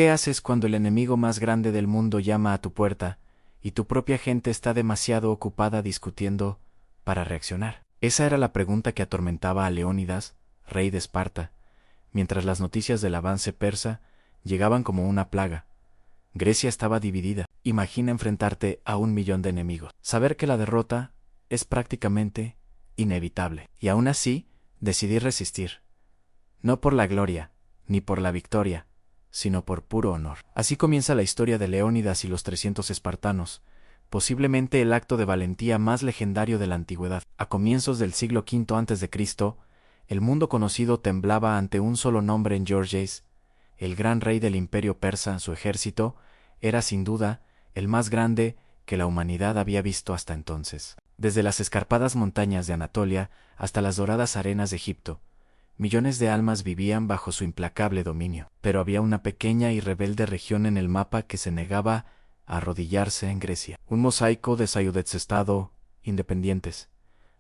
¿Qué haces cuando el enemigo más grande del mundo llama a tu puerta y tu propia gente está demasiado ocupada discutiendo para reaccionar? Esa era la pregunta que atormentaba a Leónidas, rey de Esparta, mientras las noticias del avance persa llegaban como una plaga. Grecia estaba dividida. Imagina enfrentarte a 1 millón de enemigos. Saber que la derrota es prácticamente inevitable. Y aún así, decidí resistir. No por la gloria, ni por la victoria, sino por puro honor. Así comienza la historia de Leónidas y los 300 espartanos, posiblemente el acto de valentía más legendario de la antigüedad. A comienzos del siglo V a.C., el mundo conocido temblaba ante un solo nombre en Georges, el gran rey del imperio persa. Su ejército era sin duda el más grande que la humanidad había visto hasta entonces. Desde las escarpadas montañas de Anatolia hasta las doradas arenas de Egipto, millones de almas vivían bajo su implacable dominio. Pero había una pequeña y rebelde región en el mapa que se negaba a arrodillarse en Grecia. Un mosaico de ciudades-estado independientes,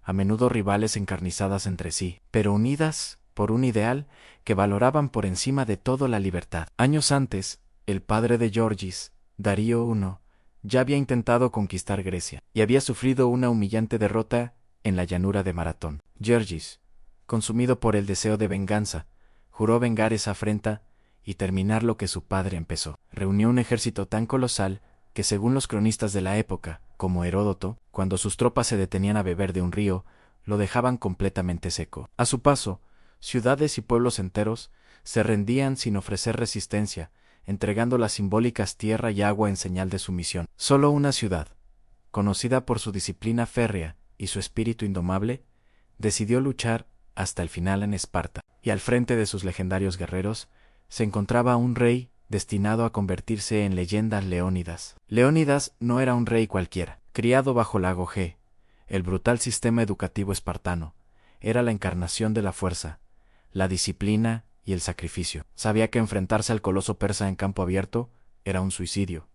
a menudo rivales encarnizadas entre sí, pero unidas por un ideal que valoraban por encima de todo la libertad. Años antes, el padre de Georges, Darío I, ya había intentado conquistar Grecia, y había sufrido una humillante derrota en la llanura de Maratón. Georges, consumido por el deseo de venganza, juró vengar esa afrenta y terminar lo que su padre empezó. Reunió un ejército tan colosal que, según los cronistas de la época, como Heródoto, cuando sus tropas se detenían a beber de un río, lo dejaban completamente seco. A su paso, ciudades y pueblos enteros se rendían sin ofrecer resistencia, entregando las simbólicas tierra y agua en señal de sumisión. Solo una ciudad, conocida por su disciplina férrea y su espíritu indomable, decidió luchar hasta el final en Esparta, y al frente de sus legendarios guerreros se encontraba un rey destinado a convertirse en leyenda: Leónidas. Leónidas no era un rey cualquiera. Criado bajo la Agogé, el brutal sistema educativo espartano, era la encarnación de la fuerza, la disciplina y el sacrificio. Sabía que enfrentarse al coloso persa en campo abierto era un suicidio.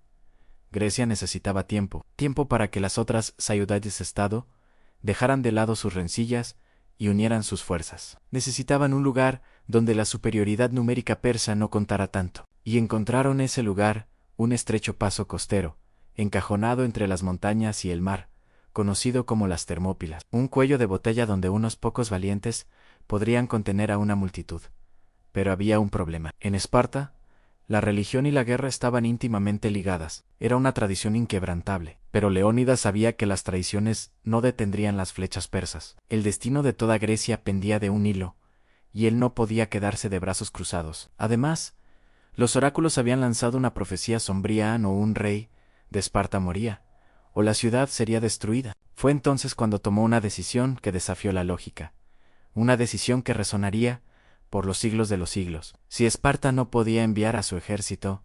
Grecia necesitaba tiempo para que las otras ciudades-estado dejaran de lado sus rencillas y unieran sus fuerzas. Necesitaban un lugar donde la superioridad numérica persa no contara tanto, y encontraron ese lugar, un estrecho paso costero, encajonado entre las montañas y el mar, conocido como las Termópilas, un cuello de botella donde unos pocos valientes podrían contener a una multitud. Pero había un problema. En Esparta, la religión y la guerra estaban íntimamente ligadas. Era una tradición inquebrantable. Pero Leónidas sabía que las traiciones no detendrían las flechas persas. El destino de toda Grecia pendía de un hilo, y él no podía quedarse de brazos cruzados. Además, los oráculos habían lanzado una profecía sombría: o un rey de Esparta moría, o la ciudad sería destruida. Fue entonces cuando tomó una decisión que desafió la lógica. Una decisión que resonaría por los siglos de los siglos. Si Esparta no podía enviar a su ejército,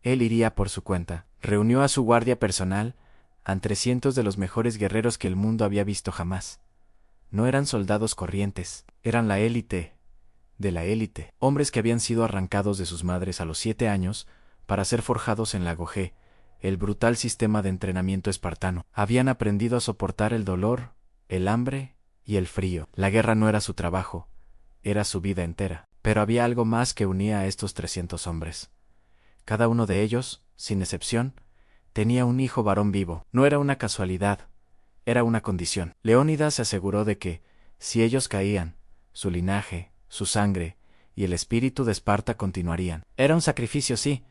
él iría por su cuenta. Reunió a su guardia personal a 300 de los mejores guerreros que el mundo había visto jamás. No eran soldados corrientes, eran la élite de la élite. Hombres que habían sido arrancados de sus madres a los 7 años para ser forjados en la Agogé, el brutal sistema de entrenamiento espartano. Habían aprendido a soportar el dolor, el hambre y el frío. La guerra no era su trabajo, era su vida entera. Pero había algo más que unía a estos 300 hombres. Cada uno de ellos, sin excepción, tenía un hijo varón vivo. No era una casualidad, era una condición. Leónidas se aseguró de que, si ellos caían, su linaje, su sangre y el espíritu de Esparta continuarían. Era un sacrificio, sí,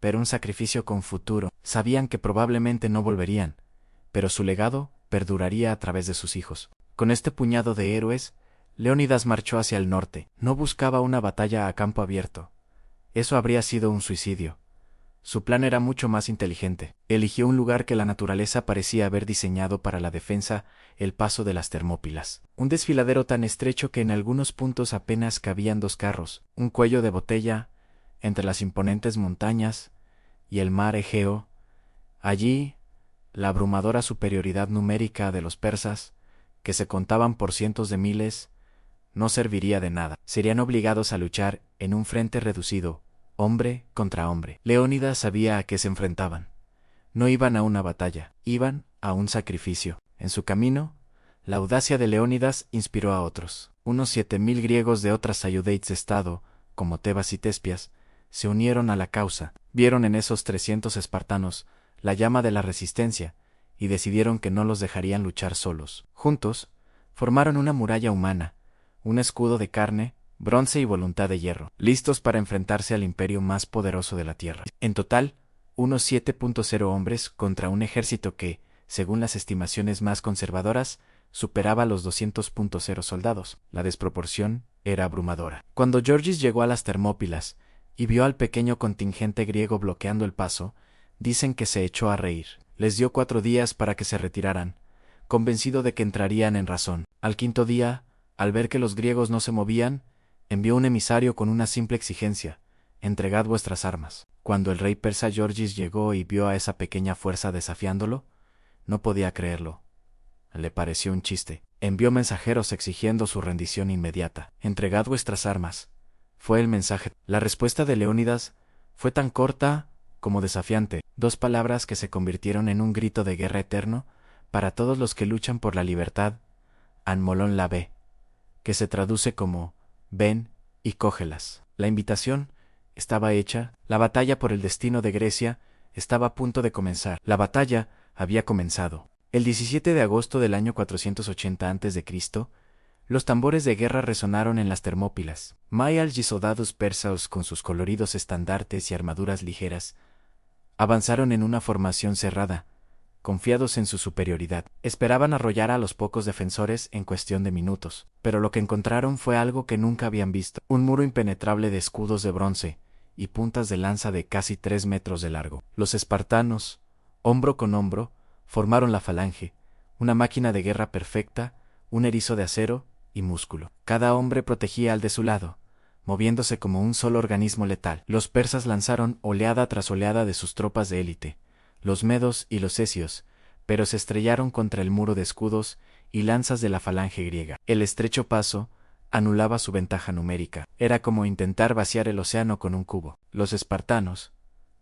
pero un sacrificio con futuro. Sabían que probablemente no volverían, pero su legado perduraría a través de sus hijos. Con este puñado de héroes, Leónidas marchó hacia el norte. No buscaba una batalla a campo abierto. Eso habría sido un suicidio. Su plan era mucho más inteligente. Eligió un lugar que la naturaleza parecía haber diseñado para la defensa: el paso de las Termópilas. Un desfiladero tan estrecho que en algunos puntos apenas cabían 2 carros, un cuello de botella entre las imponentes montañas y el mar Egeo. Allí, la abrumadora superioridad numérica de los persas, que se contaban por cientos de miles, no serviría de nada. Serían obligados a luchar en un frente reducido, hombre contra hombre. Leónidas sabía a qué se enfrentaban. No iban a una batalla, iban a un sacrificio. En su camino, la audacia de Leónidas inspiró a otros. Unos 7000 griegos de otras ciudades-estado, como Tebas y Tespias, se unieron a la causa. Vieron en esos 300 espartanos la llama de la resistencia y decidieron que no los dejarían luchar solos. Juntos, formaron una muralla humana, un escudo de carne, bronce y voluntad de hierro, listos para enfrentarse al imperio más poderoso de la tierra. En total, unos 7.0 hombres contra un ejército que, según las estimaciones más conservadoras, superaba los 200.0 soldados. La desproporción era abrumadora. Cuando Georgis llegó a las Termópilas y vio al pequeño contingente griego bloqueando el paso, dicen que se echó a reír. Les dio 4 días para que se retiraran, convencido de que entrarían en razón. Al quinto día, al ver que los griegos no se movían, envió un emisario con una simple exigencia: entregad vuestras armas. Cuando el rey persa Georgis llegó y vio a esa pequeña fuerza desafiándolo, no podía creerlo. Le pareció un chiste. Envió mensajeros exigiendo su rendición inmediata. Entregad vuestras armas, fue el mensaje. La respuesta de Leónidas fue tan corta como desafiante, 2 palabras que se convirtieron en un grito de guerra eterno para todos los que luchan por la libertad: Anmolón la ve, que se traduce como ven y cógelas. La invitación estaba hecha, la batalla por el destino de Grecia estaba a punto de comenzar. La batalla había comenzado. El 17 de agosto del año 480 a.C., los tambores de guerra resonaron en las Termópilas. Mayals y soldados persas con sus coloridos estandartes y armaduras ligeras avanzaron en una formación cerrada, confiados en su superioridad. Esperaban arrollar a los pocos defensores en cuestión de minutos, pero lo que encontraron fue algo que nunca habían visto: un muro impenetrable de escudos de bronce y puntas de lanza de casi 3 metros de largo. Los espartanos, hombro con hombro, formaron la falange, una máquina de guerra perfecta, un erizo de acero y músculo. Cada hombre protegía al de su lado, moviéndose como un solo organismo letal. Los persas lanzaron oleada tras oleada de sus tropas de élite, los medos y los esios, pero se estrellaron contra el muro de escudos y lanzas de la falange griega. El estrecho paso anulaba su ventaja numérica. Era como intentar vaciar el océano con un cubo. Los espartanos,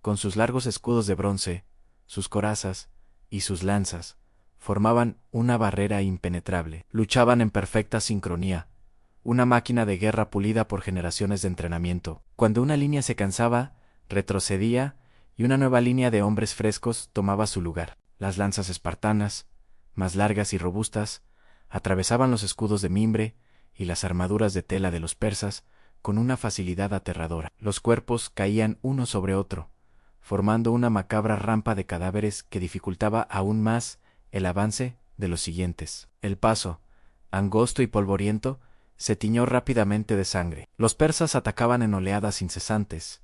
con sus largos escudos de bronce, sus corazas y sus lanzas, formaban una barrera impenetrable. Luchaban en perfecta sincronía, una máquina de guerra pulida por generaciones de entrenamiento. Cuando una línea se cansaba, retrocedía y una nueva línea de hombres frescos tomaba su lugar. Las lanzas espartanas, más largas y robustas, atravesaban los escudos de mimbre y las armaduras de tela de los persas con una facilidad aterradora. Los cuerpos caían uno sobre otro, formando una macabra rampa de cadáveres que dificultaba aún más el avance de los siguientes. El paso, angosto y polvoriento, se tiñó rápidamente de sangre. Los persas atacaban en oleadas incesantes,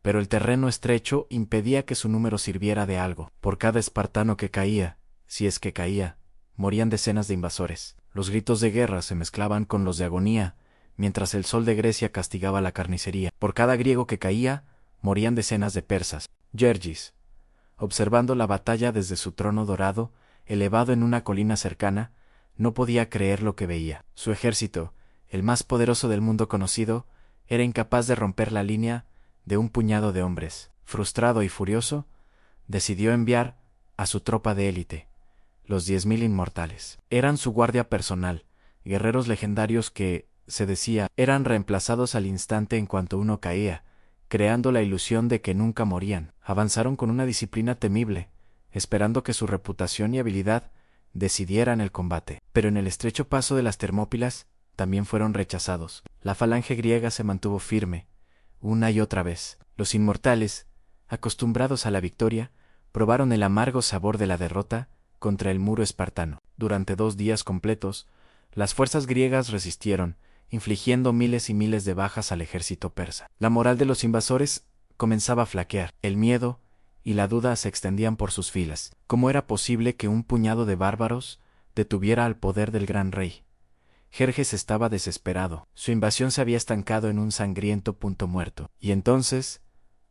pero el terreno estrecho impedía que su número sirviera de algo. Por cada espartano que caía, si es que caía, morían decenas de invasores. Los gritos de guerra se mezclaban con los de agonía, mientras el sol de Grecia castigaba la carnicería. Por cada griego que caía, morían decenas de persas. Georgis, observando la batalla desde su trono dorado, elevado en una colina cercana, no podía creer lo que veía. Su ejército, el más poderoso del mundo conocido, era incapaz de romper la línea de un puñado de hombres. Frustrado y furioso, decidió enviar a su tropa de élite, los 10.000 inmortales. Eran su guardia personal, guerreros legendarios que, se decía, eran reemplazados al instante en cuanto uno caía, creando la ilusión de que nunca morían. Avanzaron con una disciplina temible, esperando que su reputación y habilidad decidieran el combate. Pero en el estrecho paso de las Termópilas también fueron rechazados. La falange griega se mantuvo firme, una y otra vez. Los inmortales, acostumbrados a la victoria, probaron el amargo sabor de la derrota contra el muro espartano. Durante 2 días completos, las fuerzas griegas resistieron, infligiendo miles y miles de bajas al ejército persa. La moral de los invasores comenzaba a flaquear. El miedo y la duda se extendían por sus filas. ¿Cómo era posible que un puñado de bárbaros detuviera al poder del gran rey? Jerjes estaba desesperado. Su invasión se había estancado en un sangriento punto muerto. Y entonces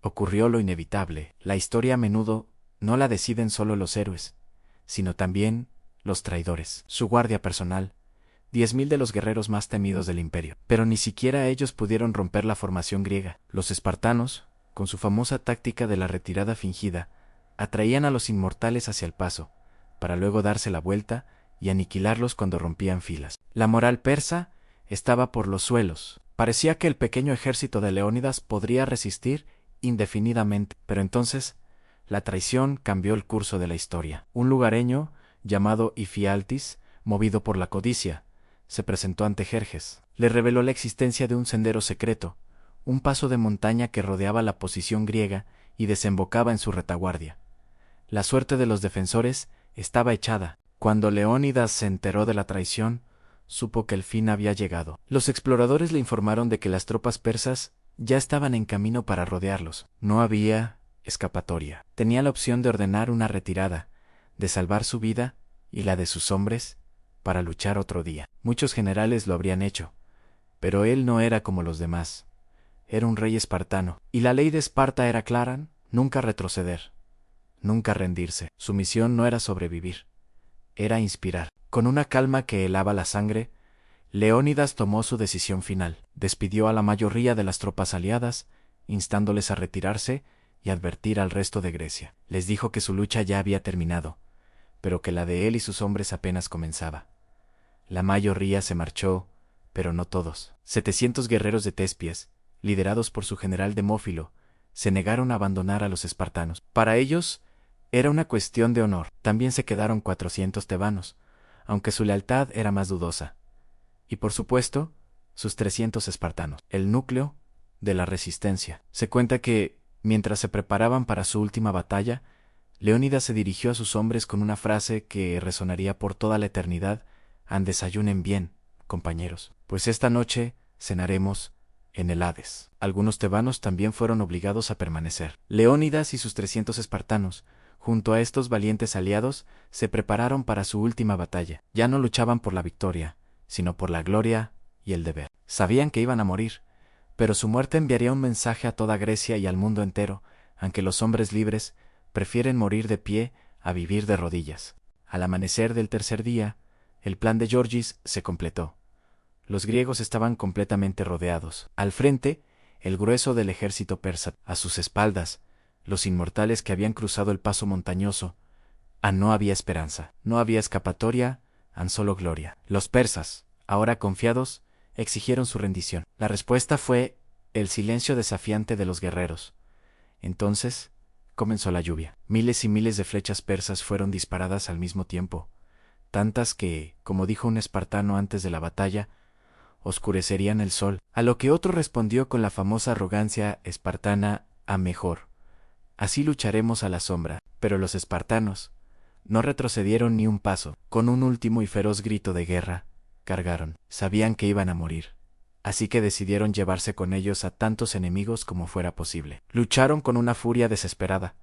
ocurrió lo inevitable. La historia a menudo no la deciden solo los héroes, sino también los traidores. Su guardia personal, 10.000 de los guerreros más temidos del imperio. Pero ni siquiera ellos pudieron romper la formación griega. Los espartanos, con su famosa táctica de la retirada fingida, atraían a los inmortales hacia el paso, para luego darse la vuelta y aniquilarlos cuando rompían filas. La moral persa estaba por los suelos. Parecía que el pequeño ejército de Leónidas podría resistir indefinidamente. Pero entonces, la traición cambió el curso de la historia. Un lugareño, llamado Ifialtis, movido por la codicia, se presentó ante Jerjes. Le reveló la existencia de un sendero secreto, un paso de montaña que rodeaba la posición griega y desembocaba en su retaguardia. La suerte de los defensores estaba echada. Cuando Leónidas se enteró de la traición, supo que el fin había llegado. Los exploradores le informaron de que las tropas persas ya estaban en camino para rodearlos. No había escapatoria. Tenía la opción de ordenar una retirada, de salvar su vida y la de sus hombres, para luchar otro día. Muchos generales lo habrían hecho, pero él no era como los demás. Era un rey espartano, y la ley de Esparta era clara: nunca retroceder, nunca rendirse. Su misión no era sobrevivir, era inspirar. Con una calma que helaba la sangre, Leónidas tomó su decisión final. Despidió a la mayoría de las tropas aliadas, instándoles a retirarse y advertir al resto de Grecia. Les dijo que su lucha ya había terminado, pero que la de él y sus hombres apenas comenzaba. La mayoría se marchó, pero no todos. 700 guerreros de Tespias, liderados por su general Demófilo, se negaron a abandonar a los espartanos. Para ellos, era una cuestión de honor. También se quedaron 400 tebanos, aunque su lealtad era más dudosa. Y por supuesto, sus 300 espartanos, el núcleo de la resistencia. Se cuenta que, mientras se preparaban para su última batalla, Leónidas se dirigió a sus hombres con una frase que resonaría por toda la eternidad: «Desayunen bien, compañeros, pues esta noche cenaremos en el Hades». Algunos tebanos también fueron obligados a permanecer. Leónidas y sus 300 espartanos, junto a estos valientes aliados, se prepararon para su última batalla. Ya no luchaban por la victoria, sino por la gloria y el deber. Sabían que iban a morir, pero su muerte enviaría un mensaje a toda Grecia y al mundo entero, aunque los hombres libres prefieren morir de pie a vivir de rodillas. Al amanecer del tercer día, el plan de Gorgis se completó. Los griegos estaban completamente rodeados. Al frente, el grueso del ejército persa. A sus espaldas, los inmortales que habían cruzado el paso montañoso. No había esperanza, no había escapatoria, solo gloria. Los persas, ahora confiados, exigieron su rendición. La respuesta fue el silencio desafiante de los guerreros. Entonces comenzó la lluvia. Miles y miles de flechas persas fueron disparadas al mismo tiempo, tantas que, como dijo un espartano antes de la batalla, oscurecerían el sol. A lo que otro respondió con la famosa arrogancia espartana: «A mejor. Así lucharemos a la sombra». Pero los espartanos no retrocedieron ni un paso. Con un último y feroz grito de guerra, cargaron. Sabían que iban a morir, así que decidieron llevarse con ellos a tantos enemigos como fuera posible. Lucharon con una furia desesperada,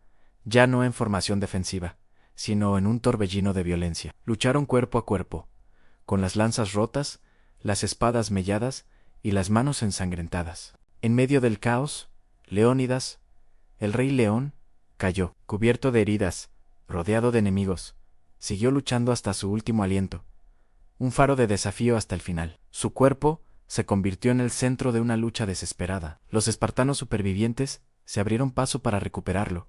ya no en formación defensiva, sino en un torbellino de violencia. Lucharon cuerpo a cuerpo, con las lanzas rotas, las espadas melladas y las manos ensangrentadas. En medio del caos, Leónidas, el rey león, cayó, cubierto de heridas, rodeado de enemigos. Siguió luchando hasta su último aliento, un faro de desafío hasta el final. Su cuerpo se convirtió en el centro de una lucha desesperada. Los espartanos supervivientes se abrieron paso para recuperarlo,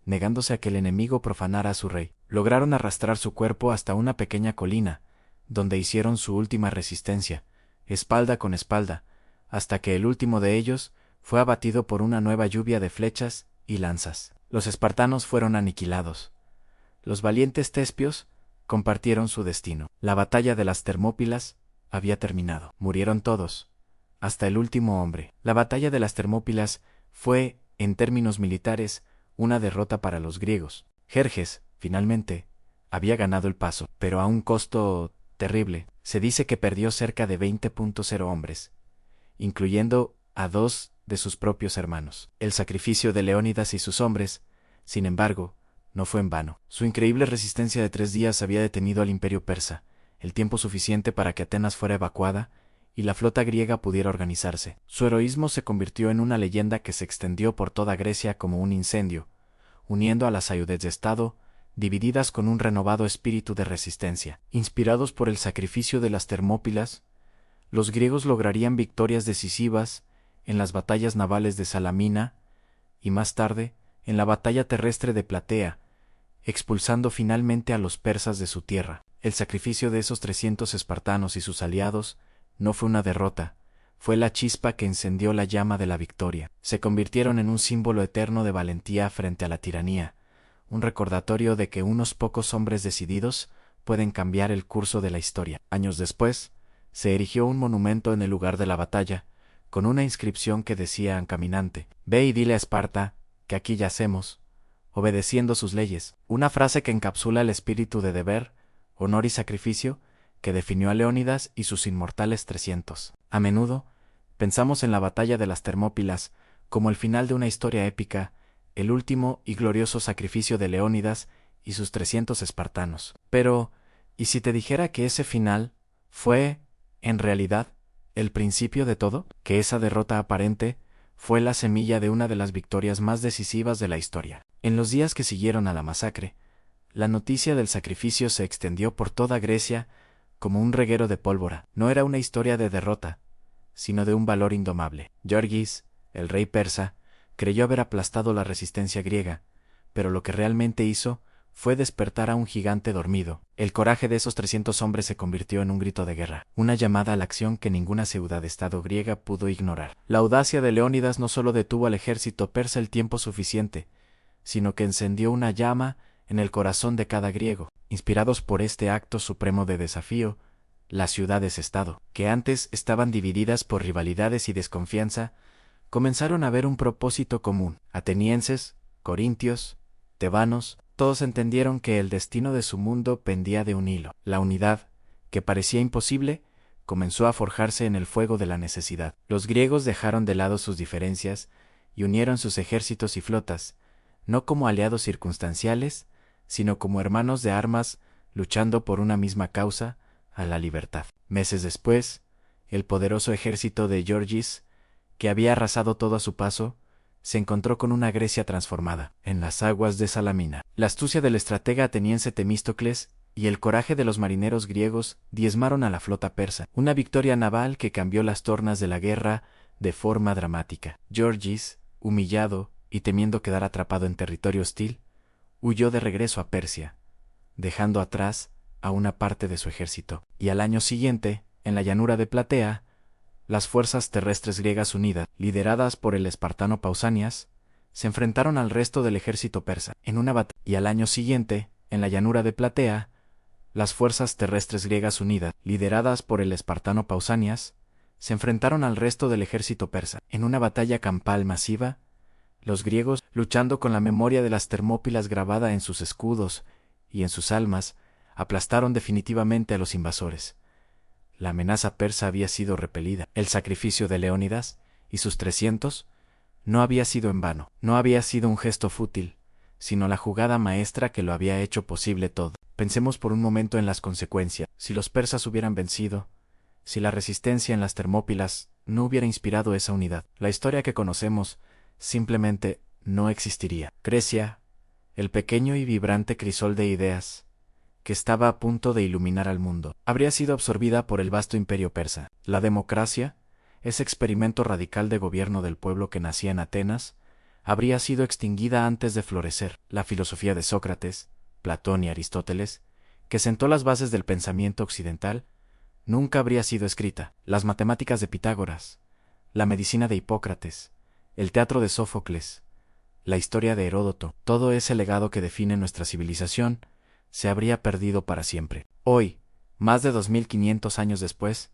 negándose a que el enemigo profanara a su rey. Lograron arrastrar su cuerpo hasta una pequeña colina, donde hicieron su última resistencia, espalda con espalda, hasta que el último de ellos fue abatido por una nueva lluvia de flechas y lanzas. Los espartanos fueron aniquilados. Los valientes tespios compartieron su destino. La batalla de las Termópilas había terminado. Murieron todos, hasta el último hombre. La batalla de las Termópilas fue, en términos militares, una derrota para los griegos. Jerjes, finalmente, había ganado el paso, pero a un costo terrible. Se dice que perdió cerca de 20.0 hombres, incluyendo a 2 de sus propios hermanos. El sacrificio de Leónidas y sus hombres, sin embargo, no fue en vano. Su increíble resistencia de 3 días había detenido al imperio persa, el tiempo suficiente para que Atenas fuera evacuada y la flota griega pudiera organizarse. Su heroísmo se convirtió en una leyenda que se extendió por toda Grecia como un incendio, uniendo a las ciudades de estado, divididas con un renovado espíritu de resistencia. Inspirados por el sacrificio de las Termópilas, los griegos lograrían victorias decisivas en las batallas navales de Salamina y más tarde en la batalla terrestre de Platea, expulsando finalmente a los persas de su tierra. El sacrificio de esos 300 espartanos y sus aliados no fue una derrota, fue la chispa que encendió la llama de la victoria. Se convirtieron en un símbolo eterno de valentía frente a la tiranía, un recordatorio de que unos pocos hombres decididos pueden cambiar el curso de la historia. Años después, se erigió un monumento en el lugar de la batalla, con una inscripción que decía caminante: «Ve y dile a Esparta que aquí yacemos, obedeciendo sus leyes», una frase que encapsula el espíritu de deber, honor y sacrificio que definió a Leónidas y sus inmortales 300. A menudo, pensamos en la batalla de las Termópilas como el final de una historia épica, el último y glorioso sacrificio de Leónidas y sus 300 espartanos. Pero, ¿y si te dijera que ese final fue, en realidad, el principio de todo? Que esa derrota aparente fue la semilla de una de las victorias más decisivas de la historia. En los días que siguieron a la masacre, la noticia del sacrificio se extendió por toda Grecia como un reguero de pólvora. No era una historia de derrota, sino de un valor indomable. Georgis, el rey persa, creyó haber aplastado la resistencia griega, pero lo que realmente hizo fue despertar a un gigante dormido. El coraje de esos 300 hombres se convirtió en un grito de guerra, una llamada a la acción que ninguna ciudad-estado griega pudo ignorar. La audacia de Leónidas no solo detuvo al ejército persa el tiempo suficiente, sino que encendió una llama en el corazón de cada griego. Inspirados por este acto supremo de desafío, las ciudades-estado, que antes estaban divididas por rivalidades y desconfianza, comenzaron a ver un propósito común. Atenienses, corintios, tebanos, todos entendieron que el destino de su mundo pendía de un hilo. La unidad, que parecía imposible, comenzó a forjarse en el fuego de la necesidad. Los griegos dejaron de lado sus diferencias y unieron sus ejércitos y flotas, no como aliados circunstanciales, sino como hermanos de armas luchando por una misma causa, a la libertad. Meses después, el poderoso ejército de Georgis, que había arrasado todo a su paso, se encontró con una Grecia transformada. En las aguas de Salamina, la astucia del estratega ateniense Temístocles y el coraje de los marineros griegos diezmaron a la flota persa, una victoria naval que cambió las tornas de la guerra de forma dramática. Georgis, humillado y temiendo quedar atrapado en territorio hostil, huyó de regreso a Persia, dejando atrás a una parte de su ejército. Y al año siguiente, en la llanura de Platea, las fuerzas terrestres griegas unidas, lideradas por el espartano Pausanias, se enfrentaron al resto del ejército persa en una batalla. Y al año siguiente, en la llanura de Platea, las fuerzas terrestres griegas unidas, lideradas por el espartano Pausanias, se enfrentaron al resto del ejército persa en una batalla campal masiva. Los griegos, luchando con la memoria de las Termópilas grabada en sus escudos y en sus almas, aplastaron definitivamente a los invasores. La amenaza persa había sido repelida. El sacrificio de Leónidas y sus 300 no había sido en vano, no había sido un gesto fútil, sino la jugada maestra que lo había hecho posible todo. Pensemos por un momento en las consecuencias. Si los persas hubieran vencido, si la resistencia en las Termópilas no hubiera inspirado esa unidad, la historia que conocemos simplemente no existiría. Grecia, el pequeño y vibrante crisol de ideas, que estaba a punto de iluminar al mundo, habría sido absorbida por el vasto imperio persa. La democracia, ese experimento radical de gobierno del pueblo que nacía en Atenas, habría sido extinguida antes de florecer. La filosofía de Sócrates, Platón y Aristóteles, que sentó las bases del pensamiento occidental, nunca habría sido escrita. Las matemáticas de Pitágoras, la medicina de Hipócrates, el teatro de Sófocles, la historia de Heródoto, todo ese legado que define nuestra civilización, se habría perdido para siempre. Hoy, más de 2500 años después,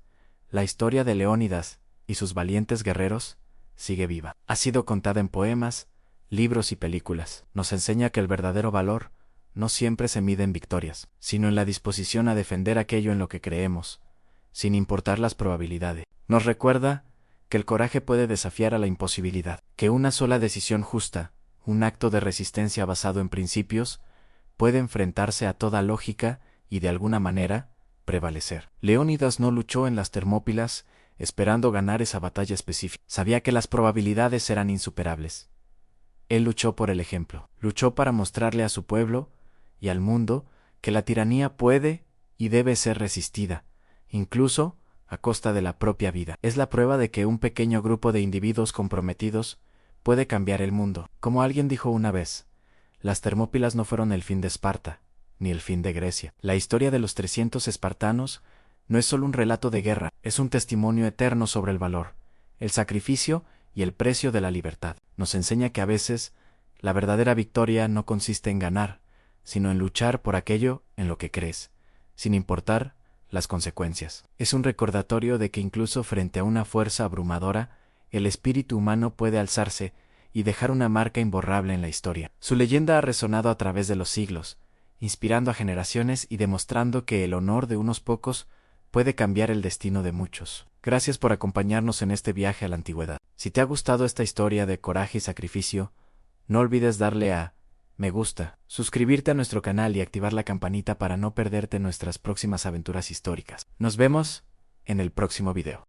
la historia de Leónidas y sus valientes guerreros sigue viva. Ha sido contada en poemas, libros y películas. Nos enseña que el verdadero valor no siempre se mide en victorias, sino en la disposición a defender aquello en lo que creemos, sin importar las probabilidades. Nos recuerda que el coraje puede desafiar a la imposibilidad, que una sola decisión justa, un acto de resistencia basado en principios, puede enfrentarse a toda lógica y de alguna manera prevalecer. Leónidas no luchó en las Termópilas esperando ganar esa batalla específica. Sabía que las probabilidades eran insuperables. Él luchó por el ejemplo, luchó para mostrarle a su pueblo y al mundo que la tiranía puede y debe ser resistida, incluso a costa de la propia vida. Es la prueba de que un pequeño grupo de individuos comprometidos puede cambiar el mundo. Como alguien dijo una vez, las Termópilas no fueron el fin de Esparta, ni el fin de Grecia. La historia de los 300 espartanos no es solo un relato de guerra, es un testimonio eterno sobre el valor, el sacrificio y el precio de la libertad. Nos enseña que a veces la verdadera victoria no consiste en ganar, sino en luchar por aquello en lo que crees, sin importar las consecuencias. Es un recordatorio de que incluso frente a una fuerza abrumadora, el espíritu humano puede alzarse y dejar una marca imborrable en la historia. Su leyenda ha resonado a través de los siglos, inspirando a generaciones y demostrando que el honor de unos pocos puede cambiar el destino de muchos. Gracias por acompañarnos en este viaje a la antigüedad. Si te ha gustado esta historia de coraje y sacrificio, no olvides darle a me gusta, suscribirte a nuestro canal y activar la campanita para no perderte nuestras próximas aventuras históricas. Nos vemos en el próximo video.